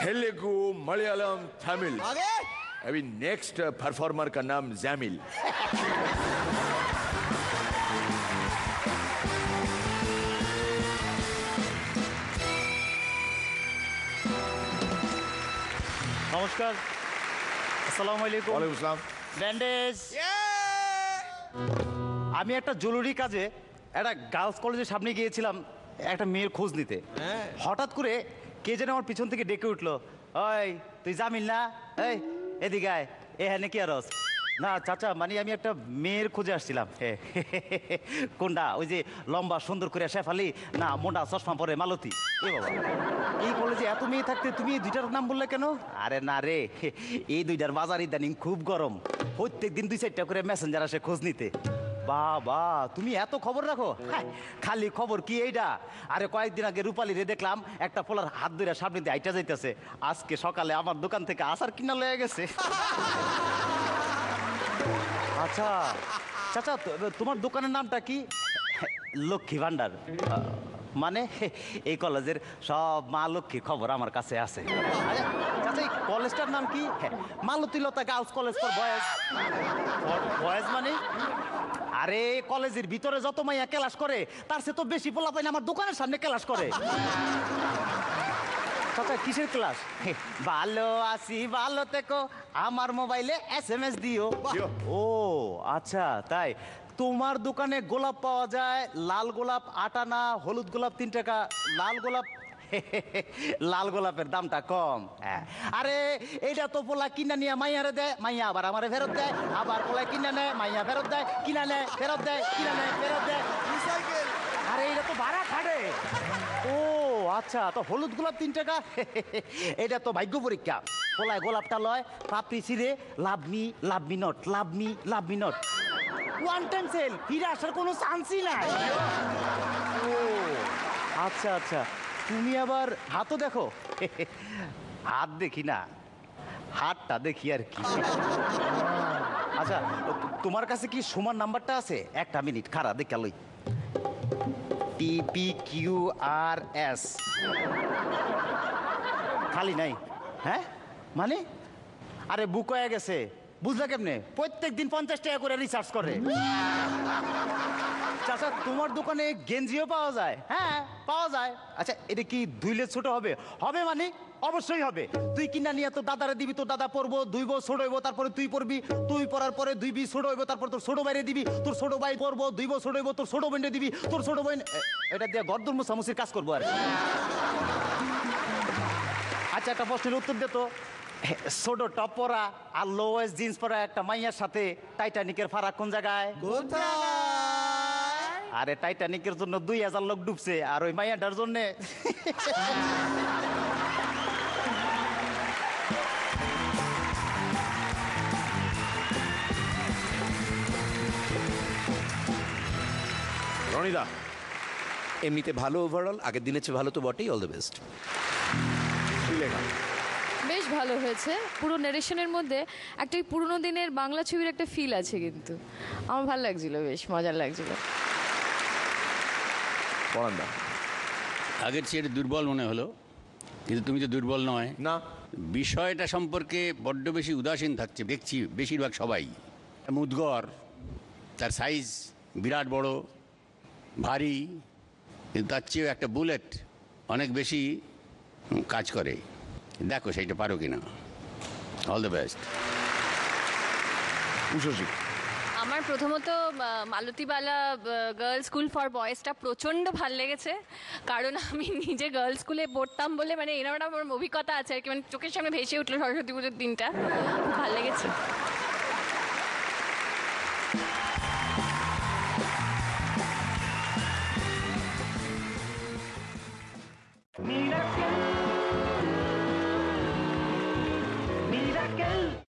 तेलुगु, मलयालम, तमिल। आगे अभी next performer का नाम जैमिल। নমস্কার, আসসালামু আলাইকুম। ওয়ালাইকুম আসসালাম। ব্যান্ডেজ। আমি একটা জরুরি কাজে একটা গার্লস কলেজের সামনে গিয়েছিলাম একটা মেয়ের খোঁজ নিতে। হঠাৎ করে কে যেন আমার পিছন থেকে ডেকে উঠলো, ওই তুই জামিল না? এই এদিকে আয়, এখানে কি আরস? না চাচা, মানে আমি একটা মেয়ের খোঁজে আসছিলাম। কোনটা? ওই যে লম্বা সুন্দর করে শেফালি, না মোটা চশমা পরে মালতী? এ বাবা, এই কলেজে এত মেয়ে থাকতে তুমি এই দুইটার নাম বললে কেন? আরে না রে, এই দুইটার বাজার ইদানিং খুব গরম, প্রত্যেক দিন 2-4টা করে মেসেঞ্জার আসে খোঁজ নিতে। বাবা, তুমি এত খবর রাখো? হ্যাঁ, খালি খবর কি এইটা? আরে কয়েকদিন আগে রূপালী রে দেখলাম একটা পোলার হাত ধরে সামনে দিয়ে আইটা যাইতেছে। আজকে সকালে আমার দোকান থেকে আচার কিনা লয়ে গেছে। আচ্ছা চাচা, তোমার দোকানের নামটা কি? লক্ষ্মী ভান্ডার। মানে এই কলেজের সব মা লক্ষ্মীর খবর আমার কাছে আছে। আচ্ছা চাচা, এই কলেজটার নাম কি? Malatilata girls college for boys. Boys মানে? আরে কলেজের ভিতরে যত মাইয়া ক্লাস করে তার সে তো বেশি পোলা পাই না আমার দোকানের সামনে ক্লাস করে। চাচা কিসের ক্লাস? ভালো আছি, ভালো থেকো, আমার মোবাইলে SMS দিও। ও আচ্ছা, তাই তোমার দোকানে গোলাপ পাওয়া যায়? লাল গোলাপ 8 আনা, হলুদ গোলাপ 3 টাকা। লাল গোলাপ, লাল গোলাপের দামটা কম। আরে এইটা তো পোলা কিনা নিয়ে মাইয়ারে দেয়, মাইয়া আবার আমারে ফেরত দেয়, আবার পোলা কিনা নেয়, মাইয়া ফেরত দেয়, কিনা নেয়, ফেরত দেয়, কিনা নেয়, ফেরত দেয়। আরে এটা তো ভাড়া খাটে। ও আচ্ছা, তো হলুদ গোলাপ 3 টাকা। এটা তো ভাগ্য পরীক্ষা। পোলায় গোলাপটা লয়, পাপড়ি ছিঁড়ে love me not, love me not. One time sale, ফিরে আসার কোনো চান্সই নাই। ও আচ্ছা আচ্ছা, তুমি আবার হাতও দেখো? হাত দেখি না, হাতটা দেখি আর কি। আচ্ছা, তোমার কাছে কি সুমার নাম্বারটা আছে? একটা মিনিট খারা দেখা লই। PPQRS খালি নাই? হ্যাঁ মানে? আরে বুক হয়ে গেছে, বুঝলা কেমনে? প্রত্যেক দিন 50 টাকা করে রিচার্জ করে। চাচা, তোমার দোকানে গেঞ্জিও পাওয়া যায়? হ্যাঁ পাওয়া যায়। আচ্ছা, এটা কি ধুইলে ছোট হবে? হবে মানে অবশ্যই হবে। তুই কিনা নিয়ে তোর দাদারে দিবি, তোর দাদা পরবো, ধুইবো, ছোট হইবো, তারপরে তুই পরবি, তুই পরার পরে ধুইবি, ছোট হইবো, তারপর তোর ছোট বাইরে দিবি, তোর ছোট ভাই পরবো, ধুইবো, ছোট হইবো, তোর ছোট বোনরে দিবি, তোর ছোট বোন এটা দিয়ে গর্দন মুসামুসির কাজ করবো আর। আচ্ছা, একটা প্রশ্নের উত্তর দে তো। ছোট টপ পরা আর লো ওয়েস্ট জিন্স পরা একটা মাইয়ার সাথে টাইটানিকের ফারাক কোন জায়গায়? আরে টাইটানিকের জন্য 2000 লোক ডুবছে, আর ওই মাইয়াটার জন্য রনিদা এমনিতে ভালো ওভারঅল, আগের দিনের চেয়ে ভালো তো বটেই। All the best. বেশ ভালো হয়েছে। পুরো নারেশনের মধ্যে একটা পুরোনো দিনের বাংলা ছবির একটা ফিল আছে, কিন্তু আমার ভালো লাগছিল, বেশ মজার লাগছিল। পড়ান্দা আগের চেয়ে দুর্বল মনে হলো, কিন্তু তুমি তো দুর্বল নয় না। বিষয়টা সম্পর্কে বড্ড বেশি উদাসীন থাকছে দেখছি বেশিরভাগ সবাই। মুদগর, তার সাইজ বিরাট বড়, ভারী, কিন্তু তার চেয়েও একটা বুলেট অনেক বেশি কাজ করে। দেখো সেইটা পারো কিনা। All the best. উষসী, আমার প্রথমত মালতীবালা গার্লস স্কুল ফর বয়েজটা প্রচণ্ড ভাল লেগেছে, কারণ আমি নিজে গার্লস স্কুলে পড়তাম বলে মানে এরকম আমার অভিজ্ঞতা আছে আর কি, মানে চোখের সামনে ভেসে উঠলো সরস্বতী পুজোর দিনটা, খুব ভাল লেগেছে।